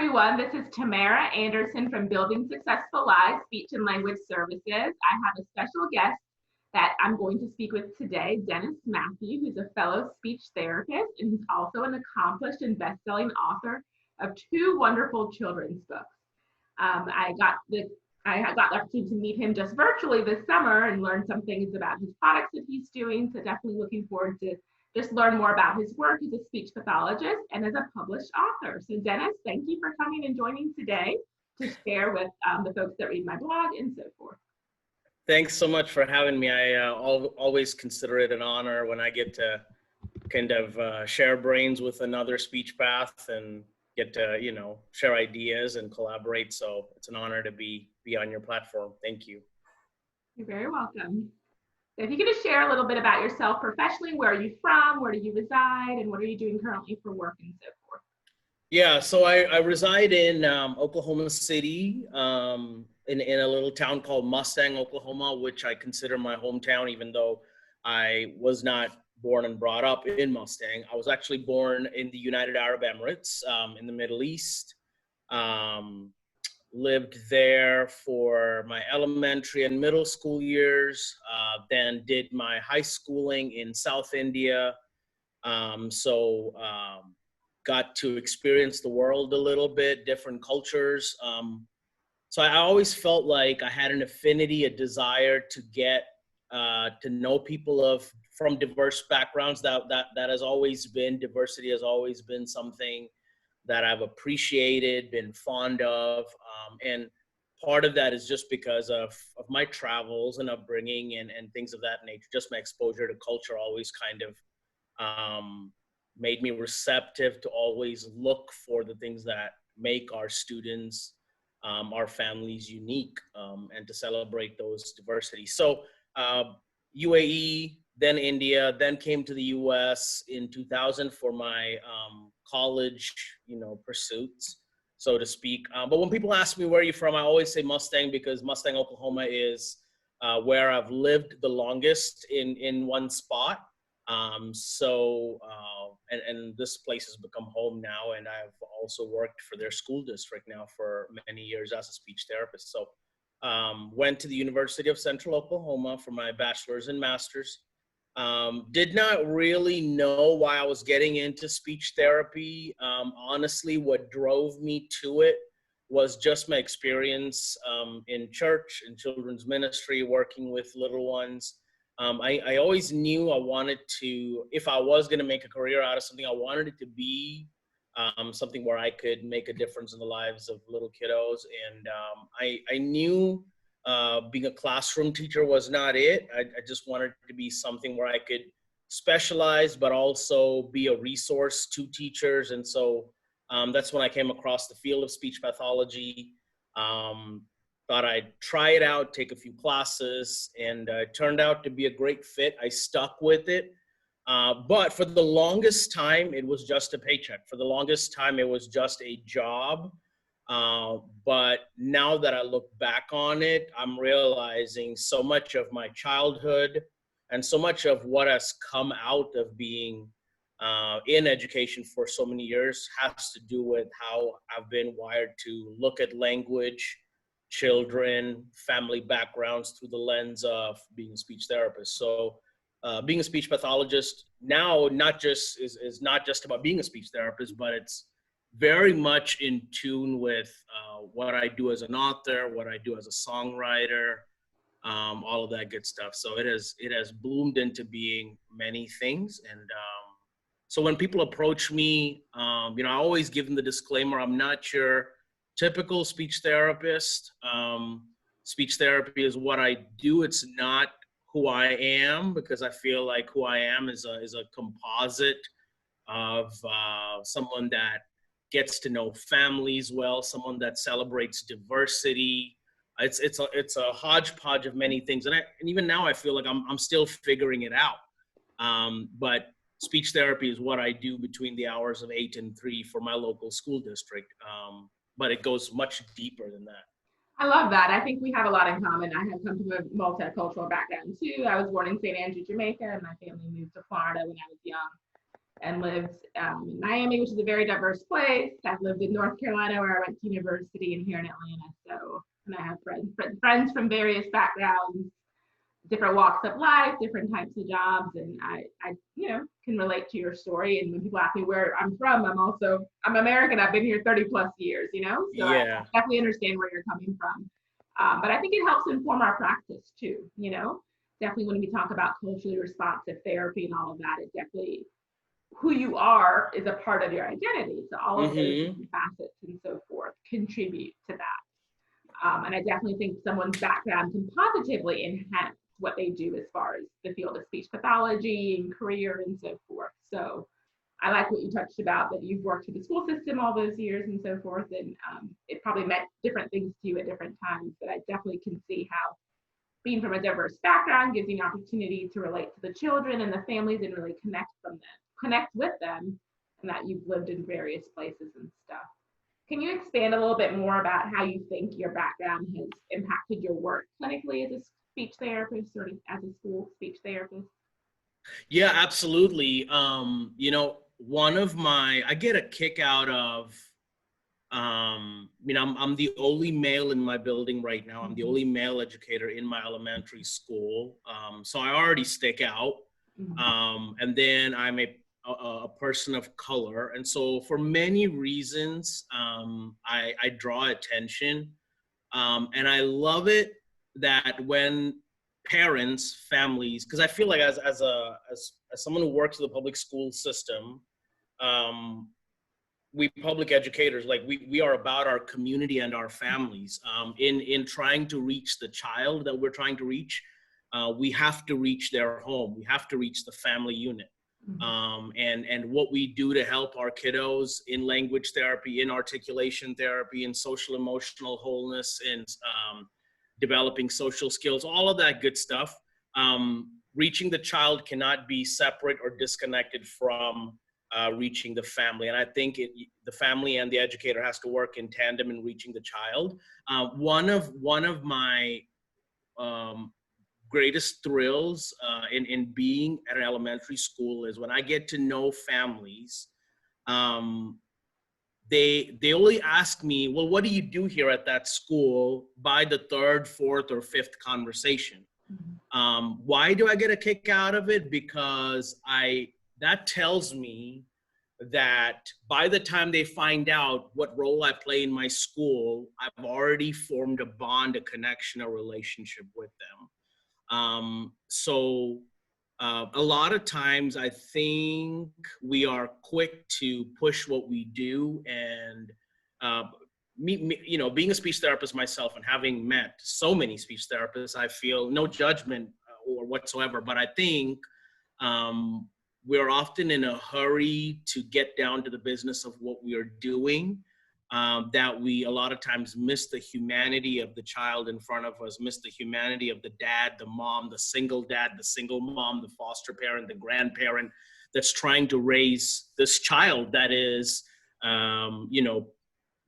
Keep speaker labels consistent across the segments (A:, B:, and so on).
A: everyone. This is Tamara Anderson from Building Successful Lives Speech and Language Services. I have a special guest that I'm going to speak with today, Dennis Mathew, who's a fellow speech therapist, and he's also an accomplished and best-selling author of 2 wonderful children's books. I got the opportunity to meet him just virtually this summer and learn some things about his products that he's doing. So definitely looking forward to just learn more about his work as a speech pathologist and as a published author. So Dennis, thank you for coming and joining today to share with the folks that read my blog and so forth.
B: Thanks so much for having me. I always consider it an honor when I get to kind of share brains with another speech path and get to, share ideas and collaborate. So it's an honor to be on your platform. Thank you.
A: You're very welcome. So if you could just share a little bit about yourself professionally, where are you from, where do you reside, and what are you doing currently for work and so forth?
B: Yeah, so I reside in Oklahoma City, in a little town called Mustang, Oklahoma, which I consider my hometown, even though I was not born and brought up in Mustang. I was actually born in the United Arab Emirates, in the Middle East. Lived there for my elementary and middle school years, then did my high schooling in South India. Got to experience the world a little bit, different cultures. So I always felt like I had an affinity, a desire to get to know people from diverse backgrounds. That has always been, diversity has always been something that I've appreciated, been fond of. And part of that is just because of my travels and upbringing and things of that nature. Just my exposure to culture always kind of made me receptive to always look for the things that make our students, our families unique, and to celebrate those diversities. So UAE, then India, then came to the US in 2000 for my college, pursuits, so to speak. But when people ask me where are you from, I always say Mustang, because Mustang, Oklahoma is where I've lived the longest in one spot. And this place has become home now, and I've also worked for their school district now for many years as a speech therapist. So went to the University of Central Oklahoma for my bachelor's and master's. Did not really know why I was getting into speech therapy. Honestly, what drove me to it was just my experience in church and children's ministry, working with little ones. I always knew I wanted to, if I was going to make a career out of something, I wanted it to be something where I could make a difference in the lives of little kiddos. And I knew being a classroom teacher was not it. I just wanted it to be something where I could specialize, but also be a resource to teachers. And so that's when I came across the field of speech pathology. Thought I'd try it out, take a few classes, and it turned out to be a great fit. I stuck with it. But for the longest time, it was just a paycheck. For the longest time, it was just a job. But now that I look back on it, I'm realizing so much of my childhood and so much of what has come out of being in education for so many years has to do with how I've been wired to look at language, children, family backgrounds through the lens of being a speech therapist. So being a speech pathologist now is not just about being a speech therapist, but it's very much in tune with what I do as an author, what I do as a songwriter, all of that good stuff. So it has bloomed into being many things. And so when people approach me, I always give them the disclaimer, I'm not your typical speech therapist. Speech therapy is what I do. It's not who I am, because I feel like who I am is a composite of someone that gets to know families well, someone that celebrates diversity. It's a hodgepodge of many things, and even now I feel like I'm still figuring it out. But speech therapy is what I do between the hours of 8 and 3 for my local school district. But it goes much deeper than that.
A: I love that. I think we have a lot in common. I have come from a multicultural background too. I was born in St. Andrew, Jamaica, and my family moved to Florida when I was young. and lived in Miami, which is a very diverse place. I've lived in North Carolina, where I went to university, and here in Atlanta. So, and I have friends from various backgrounds, different walks of life, different types of jobs, and I can relate to your story. And when people ask me where I'm from, I'm American. I've been here 30 plus years, so I
B: Yeah.
A: definitely understand where you're coming from. But I think it helps inform our practice too. Definitely when we talk about culturally responsive therapy and all of that, it definitely who you are is a part of your identity. So all of those different facets and so forth contribute to that. And I definitely think someone's background can positively enhance what they do as far as the field of speech pathology and career and so forth. So I like what you touched about, that you've worked through the school system all those years and so forth. And it probably meant different things to you at different times, but I definitely can see how being from a diverse background gives you an opportunity to relate to the children and the families and really connect with them, and that you've lived in various places and stuff. Can you expand a little bit more about how you think your background has impacted your work clinically as a speech therapist or as a school speech therapist?
B: Yeah, absolutely. I get a kick out of, I'm the only male in my building right now. I'm the only male educator in my elementary school. So I already stick out. And then I'm a person of color. And so for many reasons, I draw attention. And I love it that when parents, families, because I feel like as someone who works in the public school system, we public educators, like we are about our community and our families. In trying to reach the child that we're trying to reach, we have to reach their home. We have to reach the family unit. And what we do to help our kiddos in language therapy, in articulation therapy, in social emotional wholeness, in developing social skills, all of that good stuff. Reaching the child cannot be separate or disconnected from reaching the family. And I think the family and the educator has to work in tandem in reaching the child. One of my greatest thrills in being at an elementary school is when I get to know families. They only ask me, well, what do you do here at that school by the third, fourth, or fifth conversation. Why do I get a kick out of it? Because that tells me that by the time they find out what role I play in my school, I've already formed a bond, a connection, a relationship with them. A lot of times I think we are quick to push what we do, and being a speech therapist myself and having met so many speech therapists, I feel no judgment or whatsoever, but I think we're often in a hurry to get down to the business of what we are doing, that we a lot of times miss the humanity of the child in front of us, miss the humanity of the dad, the mom, the single mom, the foster parent, the grandparent that's trying to raise this child that is,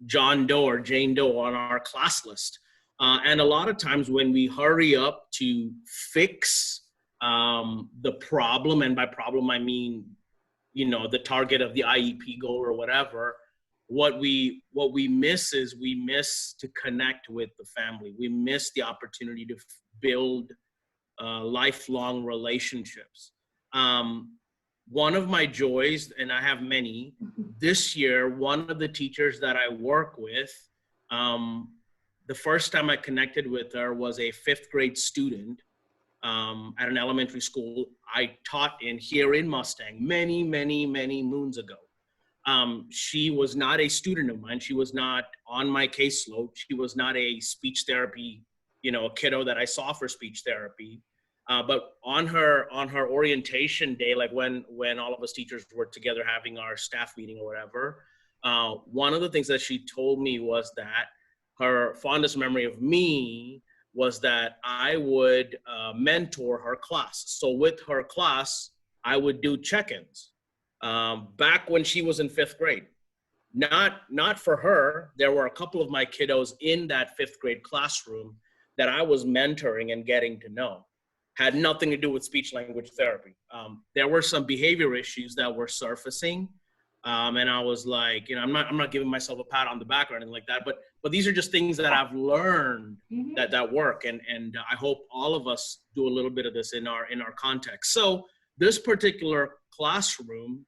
B: John Doe or Jane Doe on our class list. And a lot of times when we hurry up to fix the problem, and by problem I mean, the target of the IEP goal or whatever, what we miss is we miss to connect with the family. We miss the opportunity to build lifelong relationships. One of my joys, and I have many, this year, one of the teachers that I work with, the first time I connected with her was a 5th grade student at an elementary school I taught here in Mustang many, many, many moons ago. She was not a student of mine. She was not on my caseload. She was not a speech therapy, a kiddo that I saw for speech therapy. But on her orientation day, like when all of us teachers were together having our staff meeting or whatever, one of the things that she told me was that her fondest memory of me was that I would mentor her class. So with her class, I would do check-ins back when she was in 5th grade. Not for her. There were a couple of my kiddos in that 5th grade classroom that I was mentoring and getting to know. had nothing to do with speech language therapy. There were some behavior issues that were surfacing. And I was like, I'm not giving myself a pat on the back or anything like that, but these are just things that I've learned that work. And I hope all of us do a little bit of this in our context. So this particular classroom,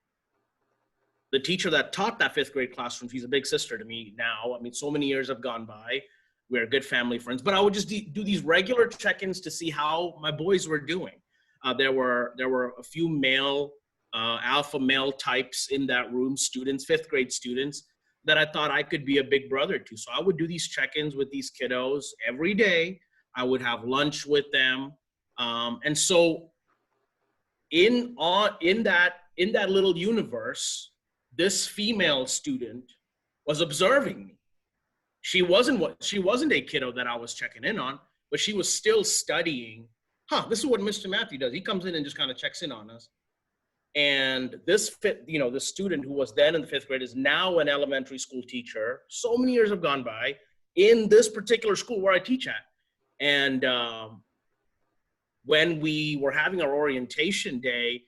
B: the teacher that taught that 5th grade classroom, she's a big sister to me now. I mean, so many years have gone by. We're good family friends, but I would just do these regular check-ins to see how my boys were doing. There were a few alpha male types in that room, students, 5th grade students, that I thought I could be a big brother to. So I would do these check-ins with these kiddos every day. I would have lunch with them. And so in that little universe, this female student was observing me. She wasn't a kiddo that I was checking in on, but she was still studying. This is what Mr. Mathew does. He comes in and just kind of checks in on us. And this the student who was then in the 5th grade is now an elementary school teacher. So many years have gone by in this particular school where I teach at. And when we were having our orientation day,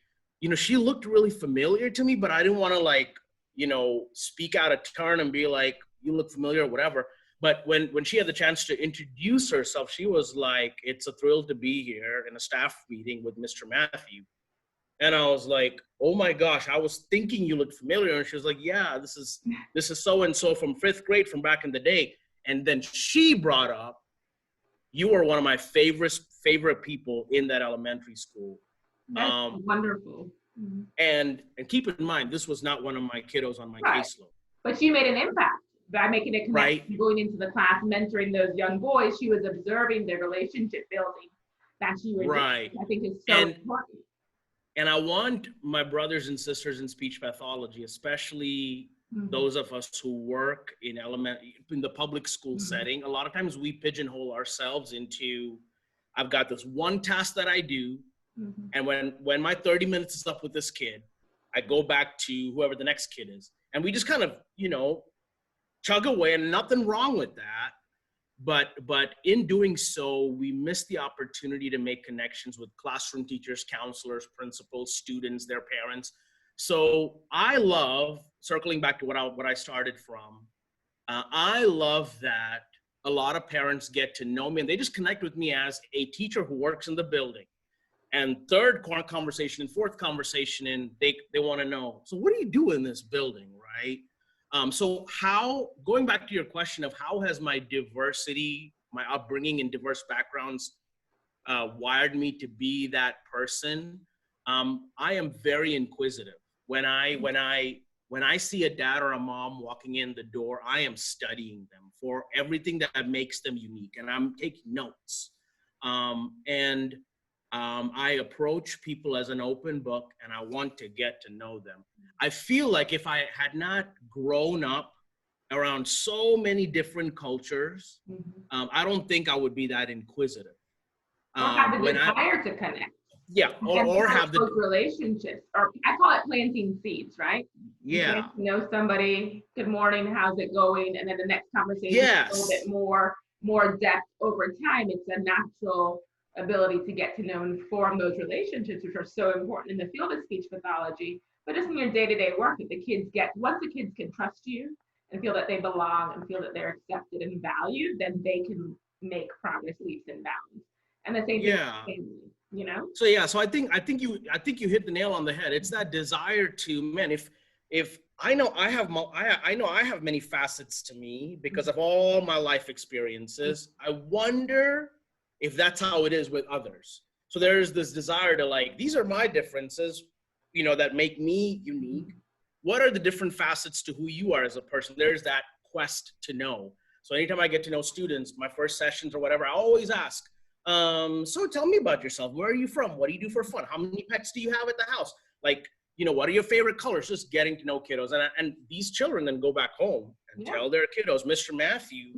B: she looked really familiar to me, but I didn't want to speak out of turn and be like, you look familiar or whatever. But when she had the chance to introduce herself, she was like, it's a thrill to be here in a staff meeting with Mr. Mathew. And I was like, oh my gosh, I was thinking you looked familiar. And she was like, yeah, this is so-and-so from 5th grade from back in the day. And then she brought up, you were one of my favorite people in that elementary school.
A: That's wonderful. Mm-hmm.
B: And keep in mind, this was not one of my kiddos on my caseload.
A: But you made an impact by making a connection, going into the class, mentoring those young boys. She was observing the relationship building that you were doing. I think is so important.
B: And I want my brothers and sisters in speech pathology, especially those of us who work in the public school setting, a lot of times we pigeonhole ourselves into, I've got this one task that I do. And when my 30 minutes is up with this kid, I go back to whoever the next kid is. And we just kind of, chug away, and nothing wrong with that. But in doing so, we miss the opportunity to make connections with classroom teachers, counselors, principals, students, their parents. So I love, circling back to what I started from, I love that a lot of parents get to know me and they just connect with me as a teacher who works in the building. And third conversation and fourth conversation, and they want to know, so what do you do in this building, right? So going back to your question of how has my diversity, my upbringing in diverse backgrounds wired me to be that person, I am very inquisitive. When I see a dad or a mom walking in the door, I am studying them for everything that makes them unique, and I'm taking notes. I approach people as an open book, and I want to get to know them. I feel like if I had not grown up around so many different cultures, I don't think I would be that inquisitive.
A: Or have the desire to connect.
B: Yeah, or have
A: those relationships, or I call it planting seeds, right?
B: Yeah.
A: You get to know somebody, good morning, how's it going? And then the next conversation is a little bit more depth over time. It's a natural ability to get to know and form those relationships, which are so important in the field of speech pathology, but just in your day-to-day work, once the kids can trust you and feel that they belong and feel that they're accepted and valued, then they can make progress, leaps and bounds. And the same thing with family,
B: So I think you hit the nail on the head. It's that desire to, man, if I know I have many facets to me because of all my life experiences, I wonder if that's how it is with others. So there's this desire to these are my differences, that make me unique. What are the different facets to who you are as a person? There's that quest to know. So anytime I get to know students, my first sessions or whatever, I always ask, so tell me about yourself. Where are you from? What do you do for fun? How many pets do you have at the house? What are your favorite colors? Just getting to know kiddos. And these children then go back home and tell their kiddos, Mr. Mathew,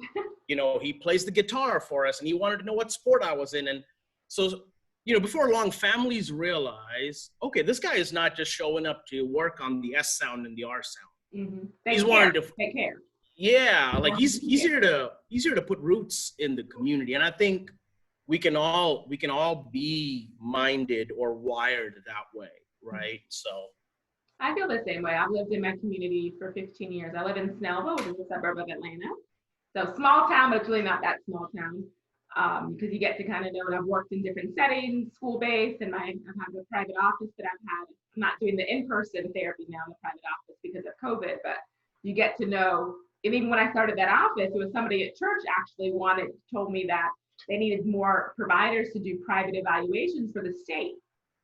B: he plays the guitar for us and he wanted to know what sport I was in. And so, before long, families realize, okay, this guy is not just showing up to work on the S sound and the R sound. He's wanting to
A: take care.
B: Yeah, he's here to put roots in the community. And I think we can all be minded or wired that way, right? So
A: I feel the same way. I've lived in my community for 15 years. I live in Snellville, which is a suburb of Atlanta. So small town, but it's really not that small town, because you get to kind of know, and I've worked in different settings, school-based, and I've had a private office that I've had. I'm not doing the in-person therapy now in the private office because of COVID, but you get to know, and even when I started that office, it was somebody at church actually told me that they needed more providers to do private evaluations for the state.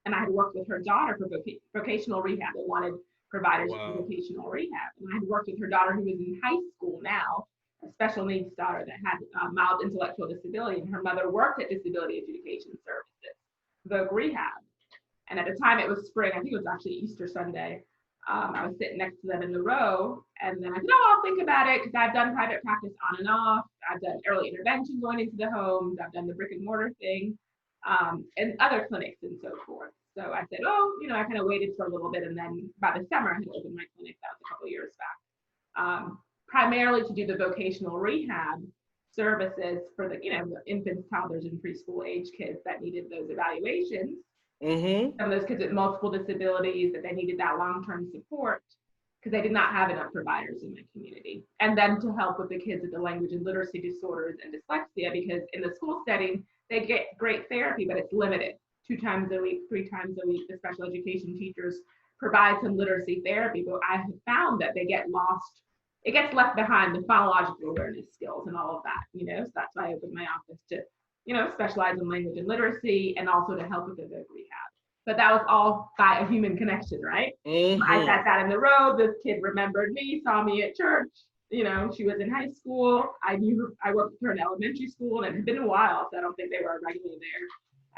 A: And I had worked with her daughter for vocational rehab. They wanted providers for
B: wow.
A: vocational rehab. And I had worked with her daughter who was in high school now, a special needs daughter that had mild intellectual disability. And her mother worked at Disability Adjudication Services, Voc Rehab. And at the time it was spring, I think it was actually Easter Sunday. I was sitting next to them in the row. And then I said, oh, I'll think about it because I've done private practice on and off. I've done early intervention going into the homes. I've done the brick and mortar thing. And other clinics and so forth. So I said, oh, I kind of waited for a little bit. And then by the summer, I had opened my clinic. That was a couple of years back, primarily to do the vocational rehab services for the, the infants, toddlers, and preschool age kids that needed those evaluations.
B: Mm-hmm.
A: Some of those kids with multiple disabilities that they needed that long-term support because they did not have enough providers in my community. And then to help with the kids with the language and literacy disorders and dyslexia, because in the school setting, they get great therapy, but it's limited. 2 times a week, 3 times a week, the special education teachers provide some literacy therapy, but I have found that they get lost. It gets left behind, the phonological awareness skills and all of that, so that's why I opened my office to, specialize in language and literacy and also to help with the voc rehab. But that was all by a human connection, right?
B: Mm-hmm.
A: I sat down in the row, this kid remembered me, saw me at church, she was in high school. I worked with her in elementary school, and it had been a while, so I don't think they were regularly there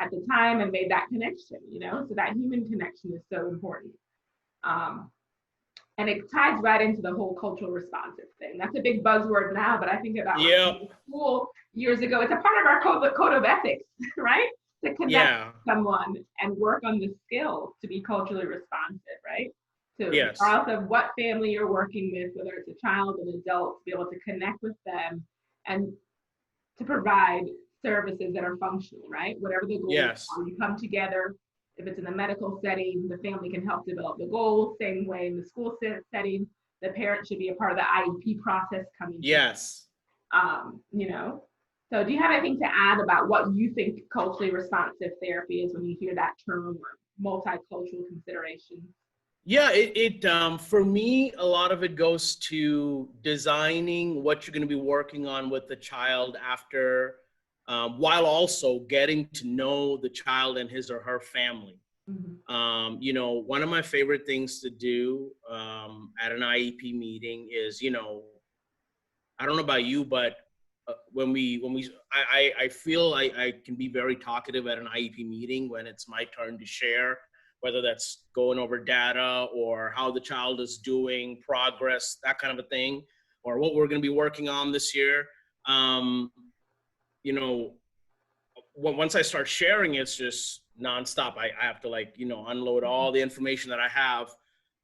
A: at the time, and made that connection, so that human connection is so important. And it ties right into the whole cultural responsive thing. That's a big buzzword now, but I think about school years ago, it's a part of our code of ethics, right? To connect someone and work on the skills to be culturally responsive, right? So regardless of what family you're working with, whether it's a child or an adult, to be able to connect with them and to provide services that are functional, right? Whatever the goals are, you come together. If it's in a medical setting, the family can help develop the goals. Same way in the school setting, the parent should be a part of the IEP process coming. So do you have anything to add about what you think culturally responsive therapy is when you hear that term, or multicultural consideration?
B: Yeah, for me, a lot of it goes to designing what you're going to be working on with the child after, while also getting to know the child and his or her family. Mm-hmm. One of my favorite things to do at an IEP meeting is, I don't know about you, but I feel I can be very talkative at an IEP meeting when it's my turn to share, whether that's going over data or how the child is doing, progress, that kind of a thing, or what we're going to be working on this year. Once I start sharing, it's just nonstop. I have to unload all the information that I have,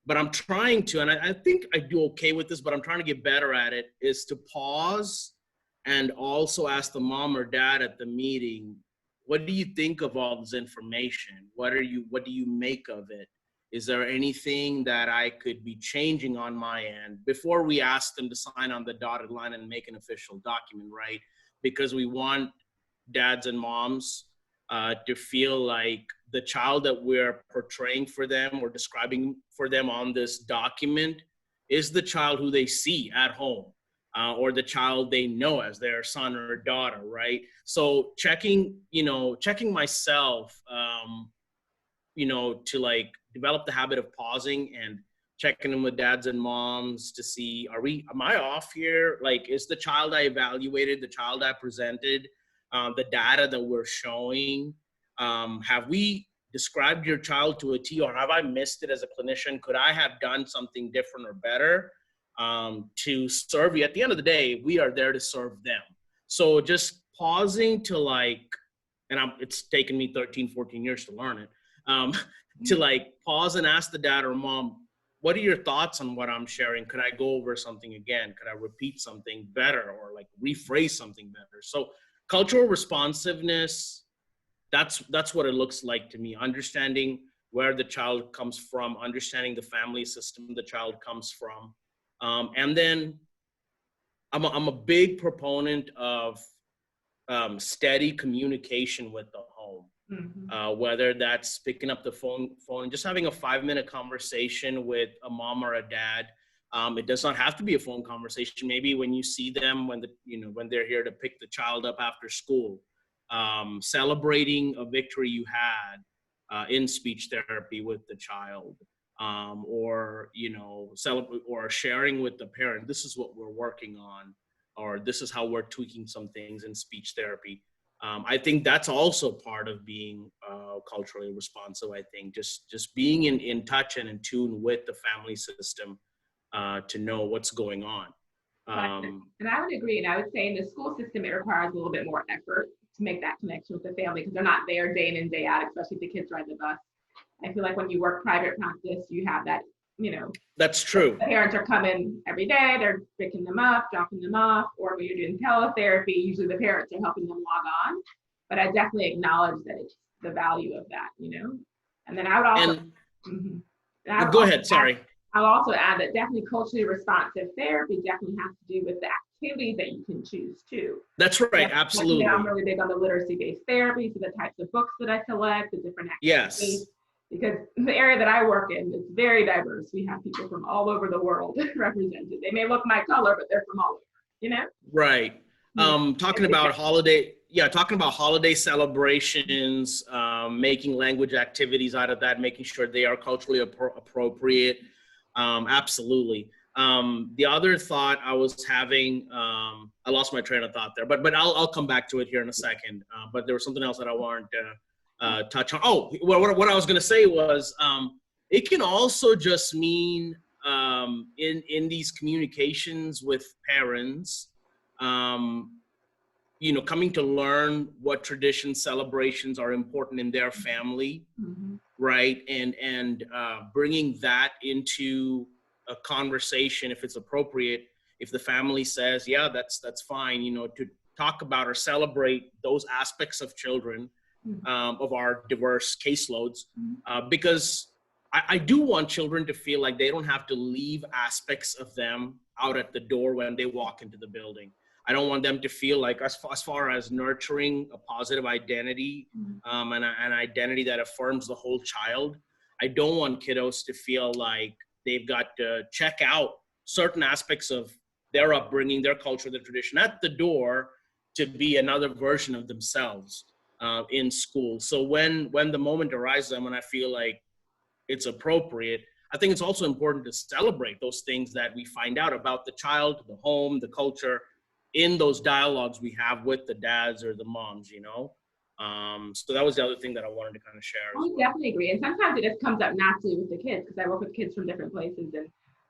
B: but I'm trying to, and I think I do okay with this, but I'm trying to get better at it, is to pause and also ask the mom or dad at the meeting, what do you think of all this information? What do you make of it? Is there anything that I could be changing on my end before we ask them to sign on the dotted line and make an official document, right? Because we want dads and moms to feel like the child that we're portraying for them or describing for them on this document is the child who they see at home, or the child they know as their son or daughter, right? So checking myself, to develop the habit of pausing and checking in with dads and moms to see, am I off here? Is the child I evaluated, the child I presented, the data that we're showing, have we described your child to a T, or have I missed it as a clinician? Could I have done something different or better to serve you? At the end of the day, we are there to serve them. So just pausing to it's taken me 13, 14 years to learn it, to pause and ask the dad or mom, what are your thoughts on what I'm sharing? Could I go over something again? Could I repeat something better, or rephrase something better? So cultural responsiveness that's what it looks like to me. Understanding where the child comes from, understanding the family system the child comes from, and then I'm a big proponent of steady communication with the home. Whether that's picking up the phone and just having a 5-minute conversation with a mom or a dad. It does not have to be a phone conversation. Maybe when you see them, when they're here to pick the child up after school, celebrating a victory you had in speech therapy with the child, or or sharing with the parent, this is what we're working on, or this is how we're tweaking some things in speech therapy. I think that's also part of being culturally responsive. I think just being in touch and in tune with the family system to know what's going on.
A: And I would agree. And I would say in the school system, it requires a little bit more effort to make that connection with the family because they're not there day in and day out, especially if the kids ride the bus. I feel like when you work private practice, you have that,
B: That's true.
A: the parents are coming every day, they're picking them up, dropping them off, or when you're doing teletherapy, usually the parents are helping them log on. But I definitely acknowledge that it's the value of that, And then I would also,
B: go ahead, sorry.
A: I'll also add that definitely culturally responsive therapy definitely has to do with the activities that you can choose too.
B: That's right, absolutely.
A: I'm really big on the literacy-based therapy, so the types of books that I select, the different activities.
B: Yes.
A: Because the area that I work in is very diverse. We have people from all over the world represented. They may look my color, but they're from all over,
B: Right. Talking about holiday celebrations, making language activities out of that, making sure they are culturally appropriate. Absolutely. The other thought I was having, I lost my train of thought there, but I'll come back to it here in a second. But there was something else that I wanted to touch on. Oh, what I was going to say was, it can also just mean in these communications with parents, coming to learn what traditions, celebrations are important in their family, right? And bringing that into a conversation if it's appropriate. If the family says, yeah, that's fine, to talk about or celebrate those aspects of children, of our diverse caseloads, because I do want children to feel like they don't have to leave aspects of them out at the door when they walk into the building. I don't want them to feel like, as far as nurturing a positive identity, and an identity that affirms the whole child, I don't want kiddos to feel like they've got to check out certain aspects of their upbringing, their culture, their tradition at the door to be another version of themselves in school. So when the moment arises and when I feel like it's appropriate, I think it's also important to celebrate those things that we find out about the child, the home, the culture, in those dialogues we have with the dads or the moms, So that was the other thing that I wanted to kind of share.
A: I definitely agree. And sometimes it just comes up naturally with the kids because I work with kids from different places. And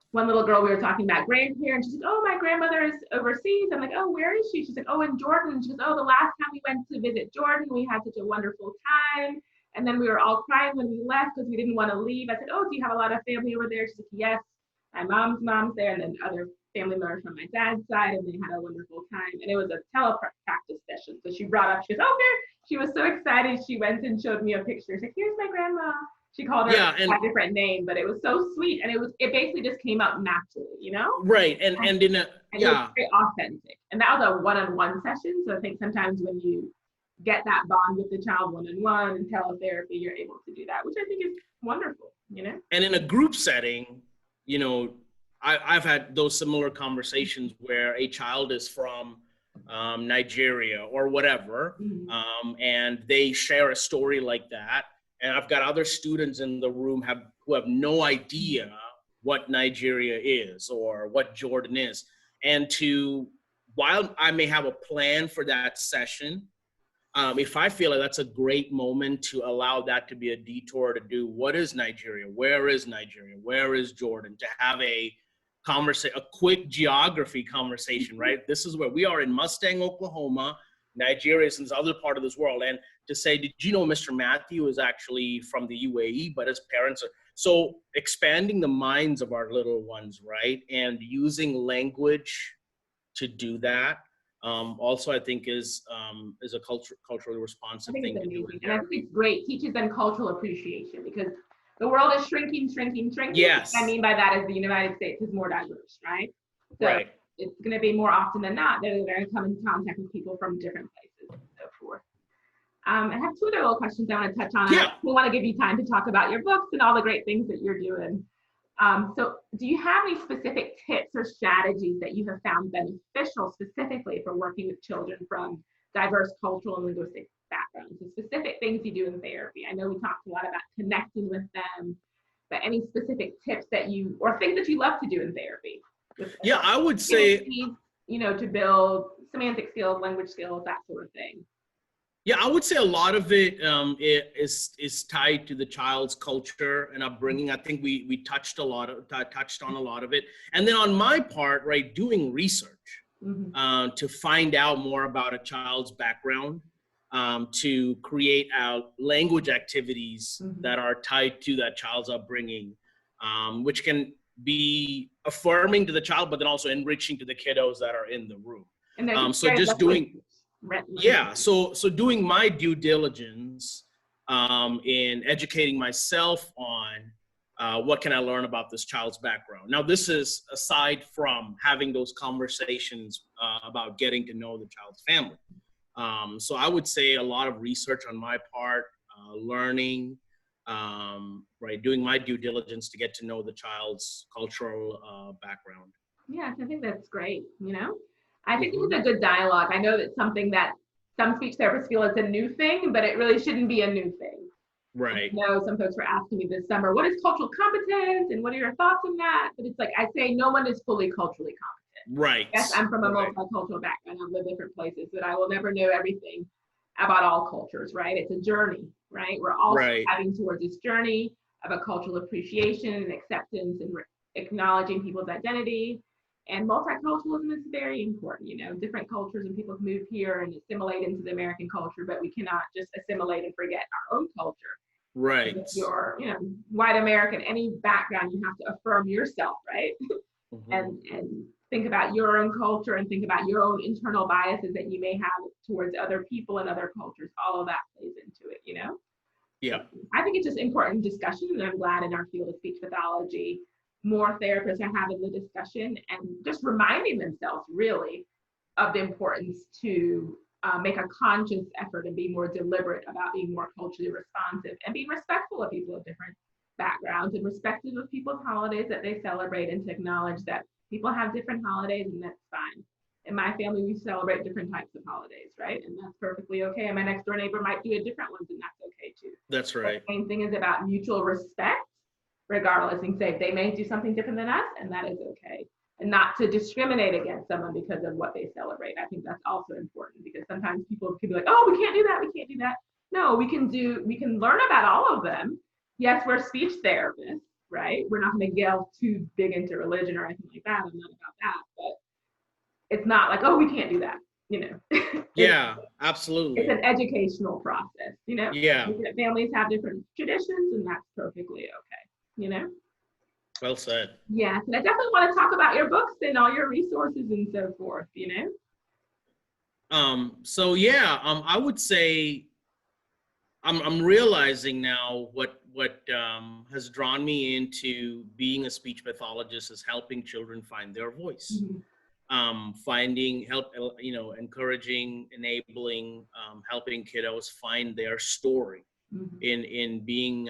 A: one little girl, we were talking about grandparents. She's like, oh, my grandmother is overseas. I'm like, oh, where is she? She's like, oh, in Jordan. She goes, oh, the last time we went to visit Jordan, we had such a wonderful time. And then we were all crying when we left because we didn't want to leave. I said, oh, do you have a lot of family over there? She's like, yes. My mom's there, and then other family members from my dad's side, and they had a wonderful time. And it was a telepractice session. So she brought up, she goes, oh, here. She was so excited. She went and showed me a picture. She's like, here's my grandma. She called her a different name, but it was so sweet. And it basically just came out naturally,
B: Right. And it was
A: very authentic. And that was a one-on-one session. So I think sometimes when you get that bond with the child one-on-one and teletherapy, you're able to do that, which I think is wonderful,
B: And in a group setting, I've had those similar conversations where a child is from Nigeria or whatever, and they share a story like that. And I've got other students in the room who have no idea what Nigeria is or what Jordan is. And while I may have a plan for that session, if I feel like that's a great moment to allow that to be a detour to do, what is Nigeria? Where is Nigeria? Where is Jordan? To have a quick geography conversation, right? This is where we are in Mustang, Oklahoma. Nigeria is in this other part of this world. And to say, did you know Mr. Mathew is actually from the UAE, but his parents are, so expanding the minds of our little ones, right? And using language to do that. also I think is a culturally
A: I
B: responsive
A: think it's
B: thing to do
A: amazing.
B: in
A: And I think
B: therapy.
A: it's great. Teaches them cultural appreciation because the world is shrinking, shrinking, shrinking.
B: Yes.
A: What I mean by that is the United States is more diverse, right? So
B: Right.
A: it's going to be more often than not that they're going to come in contact with people from different places and so forth. I have two other little questions I want to touch on.
B: Yeah.
A: We want to give you time to talk about your books and all the great things that you're doing. So do you have any specific tips or strategies that you have found beneficial specifically for working with children from diverse cultural and linguistic backgrounds? So specific things you do in therapy. I know we talked a lot about connecting with them, but any specific tips that you, or things that you love to do in therapy?
B: Yeah, I would say,
A: You know, to build semantic skills, language skills, that sort of thing.
B: yeah, I would say a lot of it is tied to the child's culture and upbringing. I think we touched on a lot of it, and then on my part, right, doing research to find out more about a child's background, to create out language activities that are tied to that child's upbringing, which can be affirming to the child, but then also enriching to the kiddos that are in the room.
A: And
B: so just doing. Yeah, so doing my due diligence in educating myself on what can I learn about this child's background. Now, this is aside from having those conversations about getting to know the child's family. So I would say a lot of research on my part, learning, right, doing my due diligence to get to know the child's cultural background.
A: Yeah, I think that's great, you know? I think it's a good dialogue. I know that's something that some speech therapists feel it's a new thing, but it really shouldn't be a new thing.
B: Right.
A: I know some folks were asking me this summer, what is cultural competence and what are your thoughts on that? But it's like, I say no one is fully culturally competent.
B: Right.
A: Yes, I'm from a multicultural background. I've lived different places, but I will never know everything about all cultures, right? It's a journey, right? We're all having towards this journey of a cultural appreciation and acceptance and acknowledging people's identity. And multiculturalism is very important, you know, different cultures and people move here and assimilate into the American culture, but we cannot just assimilate and forget our own culture.
B: Right.
A: If you're, you know, white American, any background, you have to affirm yourself, right? And think about your own culture and think about your own internal biases that you may have towards other people and other cultures. All of that plays into it, you know?
B: Yeah.
A: I think it's just important discussion, and I'm glad in our field of speech pathology, more therapists are having the discussion and just reminding themselves really of the importance to make a conscious effort and be more deliberate about being more culturally responsive and being respectful of people of different backgrounds and respectful of people's holidays that they celebrate, and to acknowledge that people have different holidays and that's fine. In my family, we celebrate different types of holidays, right? And that's perfectly okay. And my next door neighbor might do a different one, and that's okay too.
B: That's right.
A: The main thing is about mutual respect, regardless, and say they may do something different than us, and that is okay. And not to discriminate against someone because of what they celebrate. I think that's also important, because sometimes people can be like, oh, we can't do that, we can't do that. No, we can learn about all of them. Yes, we're speech therapists, right? We're not going to delve too big into religion or anything like that. I'm not about that, but it's not like, oh, we can't do that, you know.
B: Yeah, absolutely.
A: It's an educational process, you know.
B: Yeah.
A: Families have different traditions, and that's perfectly okay, you know.
B: Well said.
A: Yes, and I definitely want to talk about your books and all your resources and so forth, you know.
B: So yeah, I would say I'm realizing now what has drawn me into being a speech pathologist is helping children find their voice. Encouraging, enabling, helping kiddos find their story, in being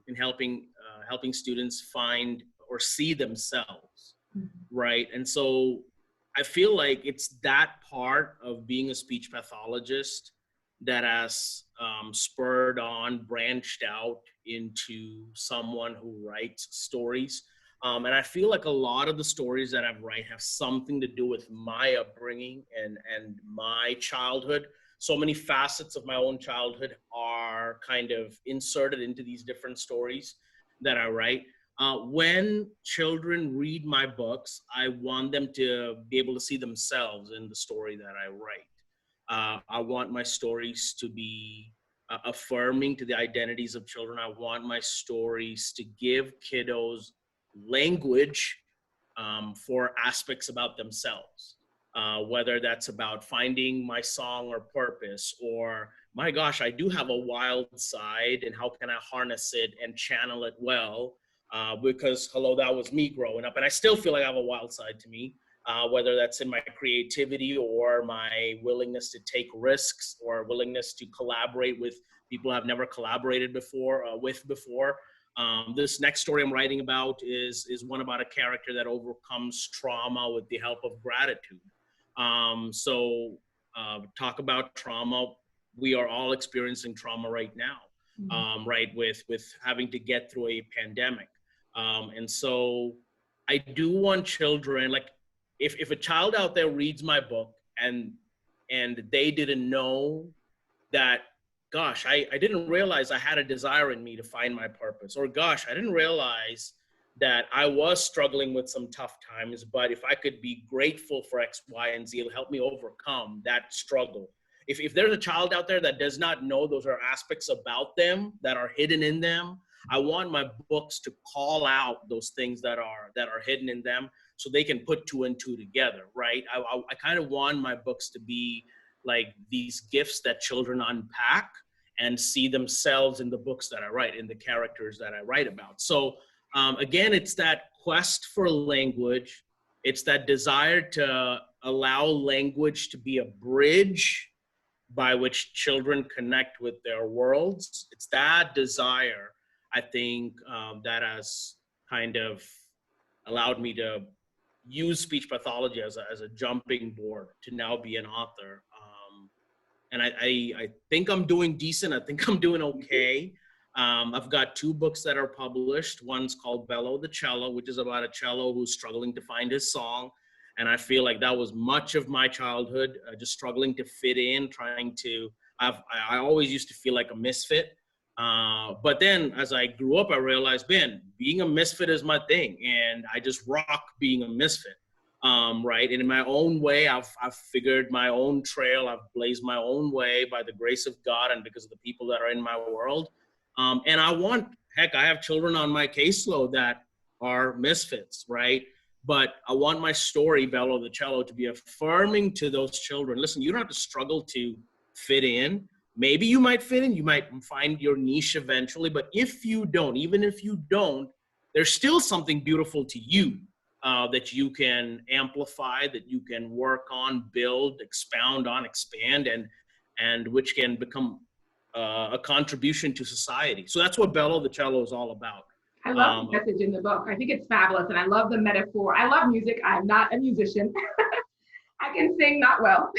B: in helping students find or see themselves, right? And so I feel like it's that part of being a speech pathologist that has spurred on, branched out into someone who writes stories. And I feel like a lot of the stories that I write have something to do with my upbringing and my childhood. So many facets of my own childhood are kind of inserted into these different stories that I write. When children read my books, I want them to be able to see themselves in the story that I write. I want my stories to be affirming to the identities of children. I want my stories to give kiddos language for aspects about themselves. whether that's about finding my song or purpose, or my gosh, I do have a wild side and how can I harness it and channel it well? Because hello, that was me growing up, and I still feel like I have a wild side to me, whether that's in my creativity or my willingness to take risks or willingness to collaborate with people I've never collaborated with before. This next story I'm writing about is one about a character that overcomes trauma with the help of gratitude. Talk about trauma. We are all experiencing trauma right now, right? With having to get through a pandemic. And so I do want children, like if a child out there reads my book and they didn't know that, gosh, I didn't realize I had a desire in me to find my purpose, or gosh, I didn't realize that I was struggling with some tough times, but if I could be grateful for X, Y, and Z, it'll help me overcome that struggle. If there's a child out there that does not know those are aspects about them that are hidden in them, I want my books to call out those things that are hidden in them so they can put two and two together, right? I kind of want my books to be like these gifts that children unpack and see themselves in the books that I write, in the characters that I write about. So again, it's that quest for language. It's that desire to allow language to be a bridge by which children connect with their worlds. It's that desire, I think, that has kind of allowed me to use speech pathology as a jumping board to now be an author. And I think I'm doing decent. I think I'm doing okay. I've got two books that are published. One's called Bello the Cello, which is about a cello who's struggling to find his song. And I feel like that was much of my childhood, just struggling to fit in, I always used to feel like a misfit. But then as I grew up, I realized, man, being a misfit is my thing. And I just rock being a misfit. Right. And in my own way, I've figured my own trail. I've blazed my own way by the grace of God and because of the people that are in my world. And I have children on my caseload that are misfits, right? But I want my story, Bello the Cello, to be affirming to those children. Listen, you don't have to struggle to fit in. Maybe you might fit in, you might find your niche eventually, but if you don't, even if you don't, there's still something beautiful to you. That you can amplify, that you can work on, build, expound on, expand, and which can become a contribution to society. So that's what Bello the Cello is all about.
A: I love the message in the book. I think it's fabulous, and I love the metaphor. I love music. I'm not a musician. I can sing, not well.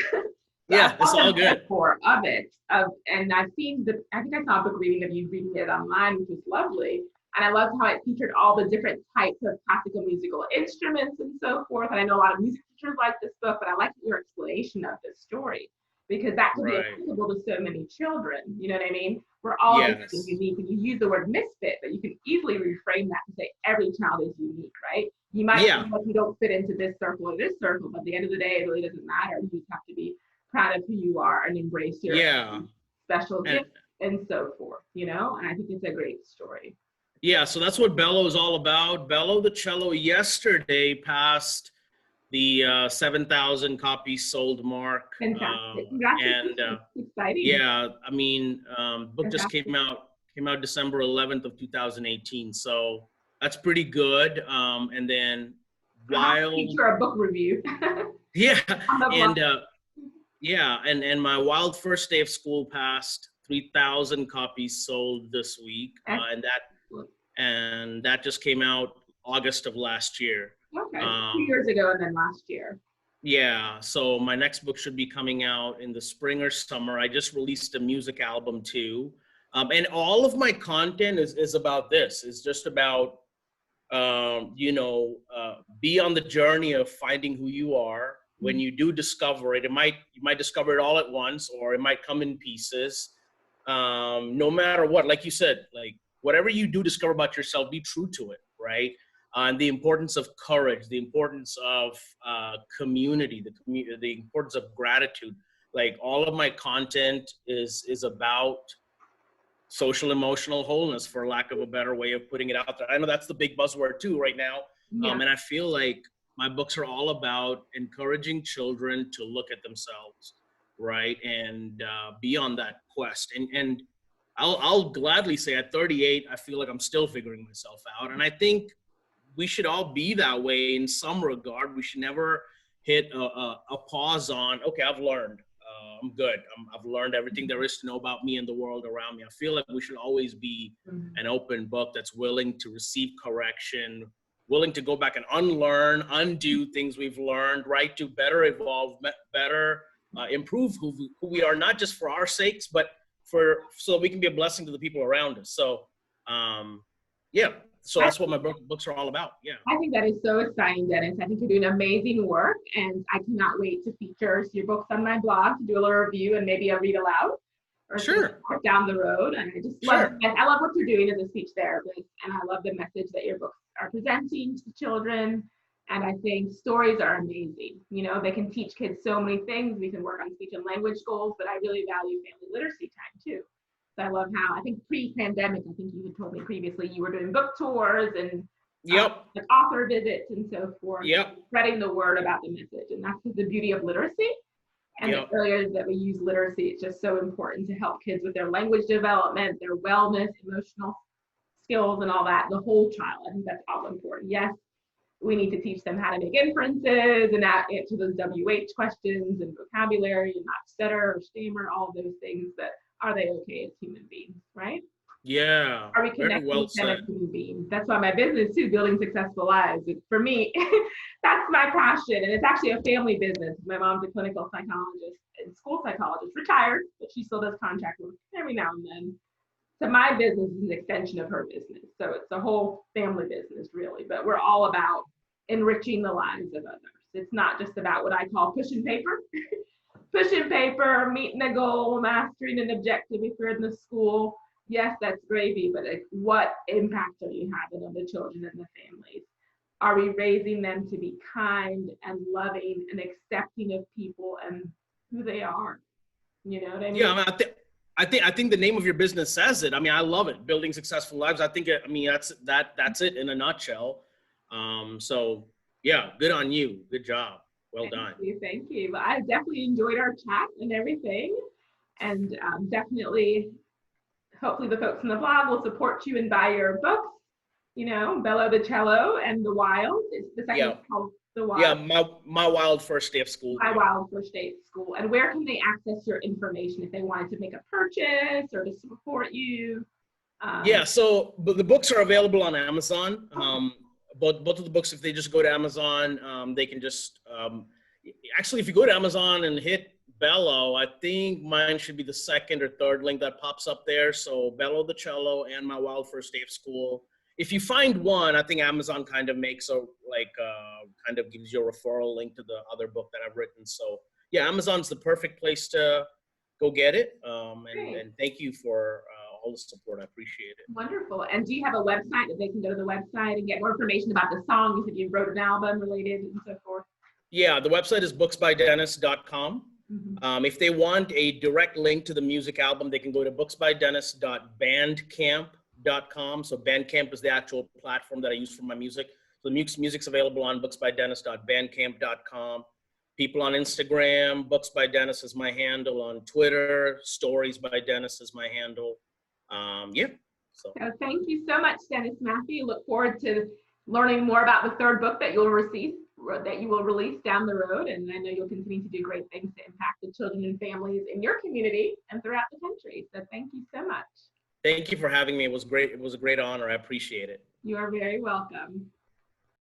B: Yeah, it's all good.
A: Metaphor of it, and I think I saw a book reading of you reading it online, which was lovely. And I loved how it featured all the different types of classical musical instruments and so forth. And I know a lot of music teachers like this book, but I like your explanation of this story because that could be applicable to so many children. You know what I mean? We're all different and unique. And you use the word misfit, but you can easily reframe that to say every child is unique, right? You might feel like you don't fit into this circle or this circle, but at the end of the day, it really doesn't matter. You just have to be proud of who you are and embrace your special gifts and so forth, you know? And I think it's a great story.
B: Yeah, so that's what Bello is all about. Bello the Cello yesterday passed the 7,000 copies sold mark.
A: Fantastic.
B: Exciting. Yeah, I mean, book just came out December 11th of 2018. So that's pretty good. And then
A: feature a book review.
B: And my wild first day of school passed. 3,000 copies sold this week. And that just came out August of last year.
A: Okay, 2 years ago and then last year.
B: Yeah, so my next book should be coming out in the spring or summer. I just released a music album too. And all of my content is about this. It's just about, be on the journey of finding who you are. When you do discover it, you might discover it all at once, or it might come in pieces. No matter what, like you said, like, whatever you do discover about yourself, be true to it, right? And the importance of courage, the importance of community, the importance of gratitude. Like all of my content is about social emotional wholeness, for lack of a better way of putting it out there. I know that's the big buzzword too right now. And I feel like My books are all about encouraging children to look at themselves, right, and be on that quest. And I'll gladly say at 38, I feel like I'm still figuring myself out. And I think we should all be that way in some regard. We should never hit a pause on, okay, I've learned. I'm good. I've learned everything there is to know about me and the world around me. I feel like we should always be an open book that's willing to receive correction, willing to go back and unlearn, undo things we've learned, right? To better evolve, better improve who we are, not just for our sakes, but so that we can be a blessing to the people around us. So, yeah. So that's what my books are all about. Yeah.
A: I think that is so exciting, Dennis. I think you're doing amazing work, and I cannot wait to feature your books on my blog, to do a little review and maybe a read aloud or
B: sure
A: down the road. And I just love I love what you're doing as a speech therapist, and I love the message that your books are presenting to children. And I think stories are amazing. You know, they can teach kids so many things. We can work on speech and language goals, but I really value family literacy time too. So I love how, I think pre-pandemic, I think you had told me previously, you were doing book tours and like author visits and so forth, spreading the word about the message. And that's the beauty of literacy. And the earlier that we use literacy, it's just so important to help kids with their language development, their wellness, emotional skills, and all that, the whole child. I think that's all important. Yes, we need to teach them how to make inferences and answer those WH questions and vocabulary and not stutter or stammer, all those things, but are they okay as human beings, right?
B: Yeah.
A: Are we connecting with them as human beings? That's why my business too, Building Successful Lives. For me, that's my passion. And it's actually a family business. My mom's a clinical psychologist and school psychologist, retired, but she still does contract work every now and then. So my business is an extension of her business. So it's a whole family business really, but we're all about enriching the lives of others. It's not just about what I call pushing paper. Pushing paper, meeting a goal, mastering an objective if you're in the school. Yes, that's gravy, but like, what impact are you having on the children and the families? Are we raising them to be kind and loving and accepting of people and who they are? You know what I mean?
B: Yeah, I think the name of your business says it. I mean, I love it. Building Successful Lives. I think that's it in a nutshell. So yeah, good on you. Good job. Well done.
A: Thank you. Well, I definitely enjoyed our chat and everything, and definitely, hopefully the folks in the blog will support you and buy your books, you know, Bello the Cello and The Wild. It's the second called The Wild.
B: Yeah, my wild first day of school.
A: My wild first day of school. And where can they access your information if they wanted to make a purchase or to support you?
B: So the books are available on Amazon. Both of the books, if they just go to Amazon, they can just, actually, if you go to Amazon and hit Bello, I think mine should be the second or third link that pops up there. So Bello the Cello and My Wild First Day of School. If you find one, I think Amazon kind of makes kind of gives you a referral link to the other book that I've written. So yeah, Amazon's the perfect place to go get it. And thank you for all the support. I appreciate it.
A: Wonderful. And do you have a website that they can go to the website and get more information about the song? You said you wrote an album related and so forth. Yeah,
B: the website is booksbydennis.com. Mm-hmm. If they want a direct link to the music album, they can go to booksbydennis.bandcamp.com. So Bandcamp is the actual platform that I use for my music. So the music's available on booksbydennis.bandcamp.com. People on Instagram, Books by Dennis is my handle. On Twitter, Stories by Dennis is my handle. So
A: thank you so much, Dennis Mathew. Look forward to learning more about the third book that you will release down the road, and I know you'll continue to do great things to impact the children and families in your community and throughout the country. So thank you so much.
B: Thank you for having me. It was great. It was a great honor. I appreciate it.
A: You are very welcome.